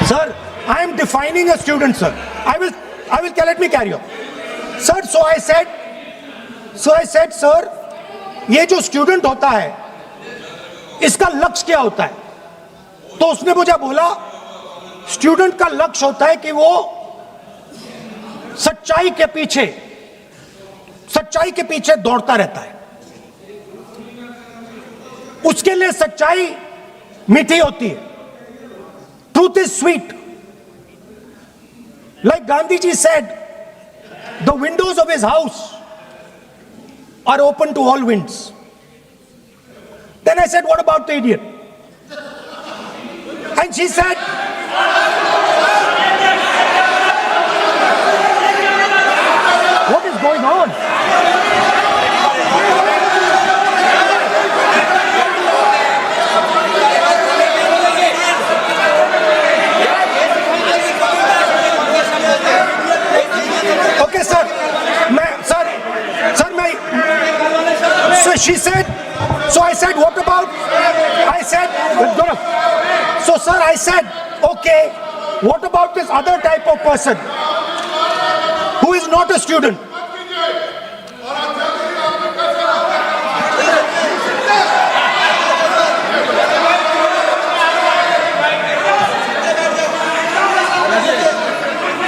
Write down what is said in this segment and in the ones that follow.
Sir, I am defining a student, sir. I will, let me carry on. Sir, so I said, sir, ये जो student होता है, इसका लक्ष्य क्या होता है? तो उसने मुझे बोला, स्टूडेंट का लक्ष्य होता है कि वो सच्चाई के पीछे दौड़ता रहता है। उसके लिए सच्चाई मीठी होती है। Truth is sweet. Like Gandhi ji said, the windows of his house are open to all winds. Then I said, what about the idiot? And she said, what is going on? Okay, sir. So she said, so I said, what about? I said, so sir, I said, okay, what about this other type of person who is not a student?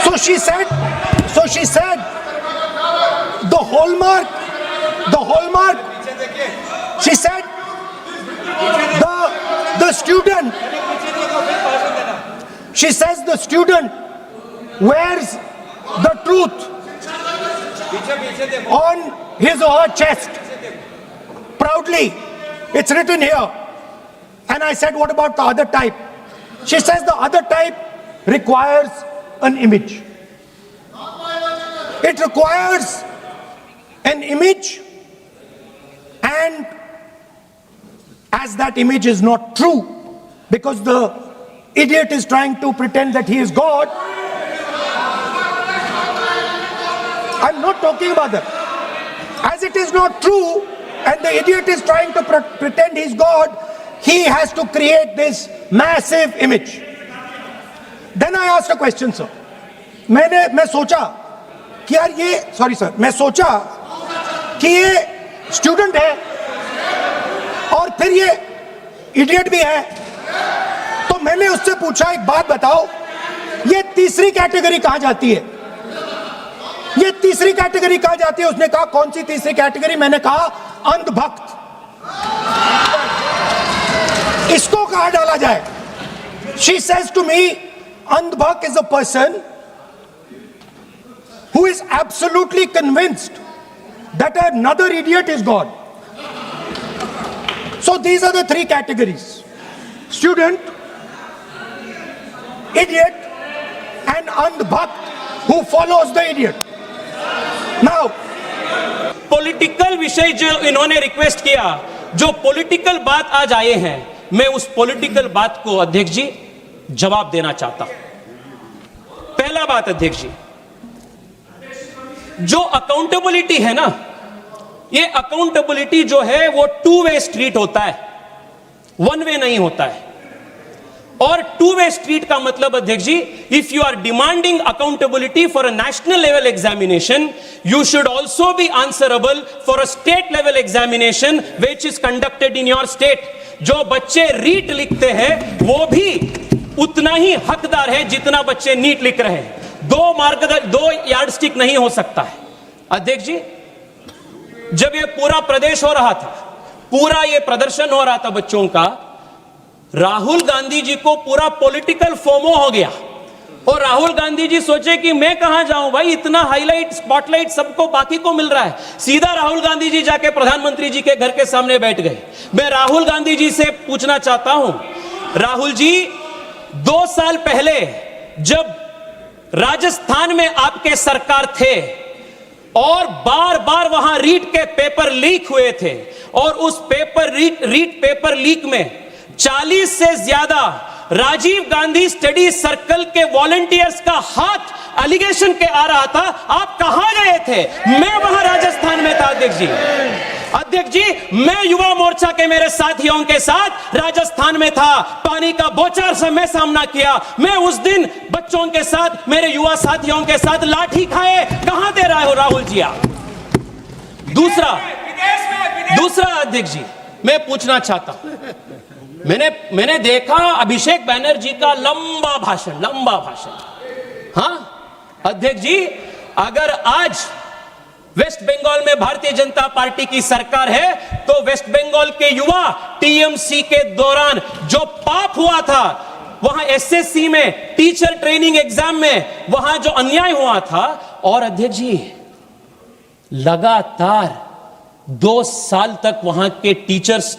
So she said, the hallmark, she said, the student, she says the student wears the truth on his or her chest proudly. It's written here. And I said, what about the other type? She says the other type requires an image. It requires an image, and as that image is not true, because the idiot is trying to pretend that he is God. I'm not talking about that. As it is not true, and the idiot is trying to pretend he's God, he has to create this massive image. Then I asked a question, sir. मैं सोचा कि यार ये, sorry sir, मैं सोचा कि ये student है और फिर ये इडियट भी है, तो मैंने उससे पूछा, एक बात बताओ, ये तीसरी कैटेगरी कहां जाती है? ये तीसरी कैटेगरी कहां जाती है? उसने कहा, कौन सी तीसरी कैटेगरी? मैंने कहा, अंधभक्त। इसको कहां डाला जाए? She says to me, अंधभक्त is a person who is absolutely convinced that another idiot is God. So these are the three categories: student, idiot, and andhbhakt who follows the idiot. Now, political विषय जो इन्होंने request किया, जो political बात आज आए हैं, मैं उस पॉलिटिकल बात को अध्यक्ष जी जवाब देना चाहता हूं। पहला बात अध्यक्ष जी, जो अकाउंटेबिलिटी है ना, ये अकाउंटेबिलिटी जो है वो टू वे स्ट्रीट होता है, वन वे नहीं होता है। और टू वे स्ट्रीट का मतलब अध्यक्ष ji, if you are demanding accountability for a national level examination, you should also be answerable for a state level examination which is conducted in your state. जो बच्चे रीट लिखते हैं वो भी उतना ही हकदार है जितना बच्चे नीट लिख रहे हैं। दो यार्डस्टिक नहीं हो सकता है। अध्यक्ष जी, जब ये पूरा प्रदेश हो रहा था, पूरा ये प्रदर्शन हो रहा था बच्चों का, राहुल गांधी जी को पूरा पॉलिटिकल फोमो हो गया और राहुल गांधी जी सोचे कि मैं कहां जाऊं भाई, इतना हाईलाइट स्पॉटलाइट सबको बाकी को मिल रहा है। सीधा राहुल गांधी जी जाके प्रधानमंत्री जी के घर के सामने बैठ गए। मैं राहुल गांधी जी से पूछना चाहता हूं, राहुल जी, 2 साल पहले जब राजस्थान में आपके सरकार थे और बार बार वहां रीट के पेपर लीक हुए थे, और उस रीट पेपर लीक में 40 से ज्यादा राजीव गांधी स्टडी सर्कल के वॉलंटियर्स का हाथ एलिगेशन के आ रहा था, आप कहां गए थे? मैं वहां राजस्थान में था अध्यक्ष जी। अध्यक्ष जी, मैं युवा मोर्चा के मेरे साथियों के साथ राजस्थान में था, पानी का बौछार से मैं सामना किया। मैं उस दिन बच्चों के साथ, मेरे युवा साथियों के साथ लाठी खाए कहां दे रहे हो राहुल जी आप? दूसरा अध्यक्ष जी, मैं पूछना चाहता हूं, मैंने देखा अभिषेक बैनर्जी का लंबा भाषण। हाँ अध्यक्ष जी, अगर आज वेस्ट बंगाल में भारतीय जनता पार्टी की सरकार है तो वेस्ट बंगाल के युवा टीएमसी के दौरान जो पाप हुआ था, वहां एसएससी में टीचर ट्रेनिंग एग्जाम में वहां जो अन्याय हुआ था, और अध्यक्ष जी लगातार 2 साल तक वहां के टीचर्स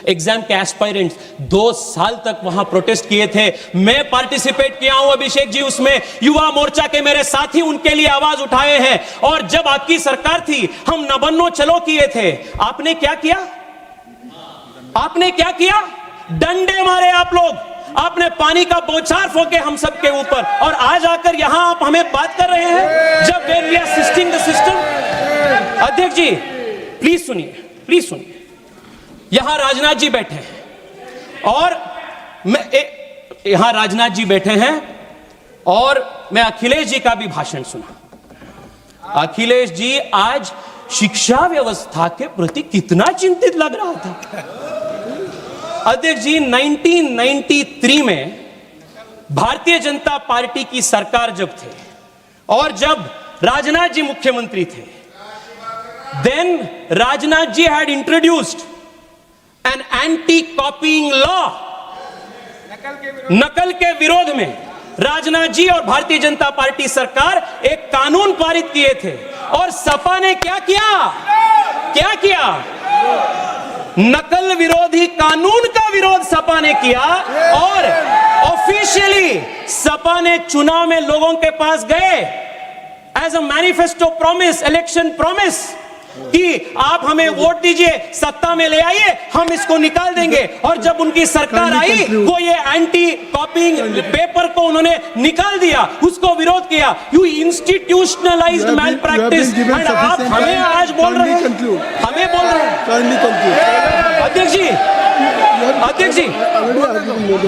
एग्जाम के एस्पायरेंट्स 2 साल तक वहां प्रोटेस्ट किए थे। मैं पार्टिसिपेट किया हूं अभिषेक जी उसमें, युवा मोर्चा के मेरे साथी उनके लिए आवाज उठाए हैं। और जब आपकी सरकार थी, हम न बनो चलो किए थे। आपने क्या किया? डंडे मारे आप लोग, आपने पानी का बौछार फोके हम सब के ऊपर, और आज आकर यहां आप हमें बात कर रहे हैं जब when we are assisting the system। अध्यक्ष जी प्लीज सुनिए, यहां राजनाथ जी बैठे हैं और मैं अखिलेश जी का भी भाषण सुना। अखिलेश जी आज शिक्षा व्यवस्था के प्रति कितना चिंतित लग रहा था। अध्यक्ष जी 1993 में भारतीय जनता पार्टी की सरकार जब थे और जब राजनाथ जी मुख्यमंत्री थे, then Rajnath ji had introduced an anti-copying law। नकल के विरोध में राजनाथ जी और भारतीय जनता पार्टी सरकार एक कानून पारित किए थे, और सपा ने क्या किया? नकल विरोधी कानून का विरोध सपा ने किया, और ऑफिशियली सपा ने चुनाव में लोगों के पास गए as a manifesto promise, election promise, कि आप हमें वोट दीजिए, सत्ता में ले आइए, हम इसको निकाल देंगे। और जब उनकी सरकार आई, वो ये एंटी कॉपिंग पेपर को उन्होंने निकाल दिया, उसको विरोध किया। You institutionalised malpractice, and आप हमें आज बोल रहे हैं, अध्यक्ष जी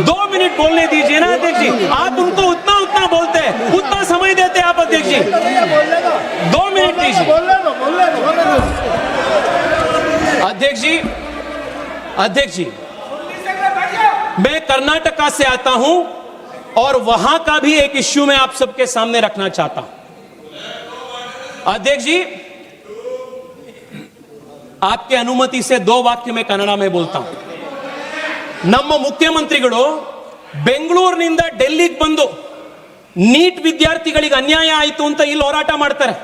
2 मिनट बोलने दीजिए ना अध्यक्ष जी। आप उनको उतना बोलते हैं, उतना समय देते हैं आप अध्यक्ष जी। 2 मिनट दीजिए अध्यक्ष जी। मैं कर्नाटका से आता हूं और वहां का भी एक इश्यू मैं आप सबके सामने रखना चाहता हूं। अध्यक्ष जी, आपके अनुमति से 2 वाक्य में कन्नड़ में बोलता हूं। ನಮ್ಮ ಮುಖ್ಯಮಂತ್ರಿಗಳು ಬೆಂಗಳೂರಿನಿಂದ ಡೆಲ್ಲಿಗೆ ಬಂದು ನೀಟ್ ವಿದ್ಯಾರ್ಥಿಗಳಿಗೆ ಅನ್ಯಾಯ ಆಯಿತು ಅಂತ ಇಲ್ಲಿ ಹೋರಾಟ ಮಾಡ್ತಾರೆ।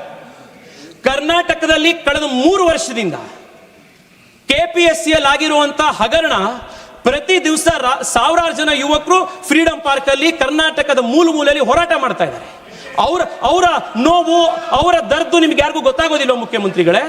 ಕರ್ನಾಟಕದಲ್ಲಿ ಕಳೆದ 3 ವರ್ಷದಿಂದ ಕೆಪಿಎಸ್ಸಿಯಲ್ಲಿ ಆಗಿರುವಂತಹ ಹಗರಣ, ಪ್ರತಿ ದಿವಸ ಸಾವಿರಾರು ಜನ ಯುವಕರು ಫ್ರೀಡಂ ಪಾರ್ಕ್ ಅಲ್ಲಿ ಕರ್ನಾಟಕದ ಮೂಲೆಯಲ್ಲಿ ಹೋರಾಟ ಮಾಡ್ತಾ ಇದ್ದಾರೆ। ಅವರ ನೋವು, ಅವರ ದರ್ದು ನಿಮ್ಗೆ ಯಾರಿಗೂ ಗೊತ್ತಾಗೋದಿಲ್ಲ ಮುಖ್ಯಮಂತ್ರಿಗಳೇ।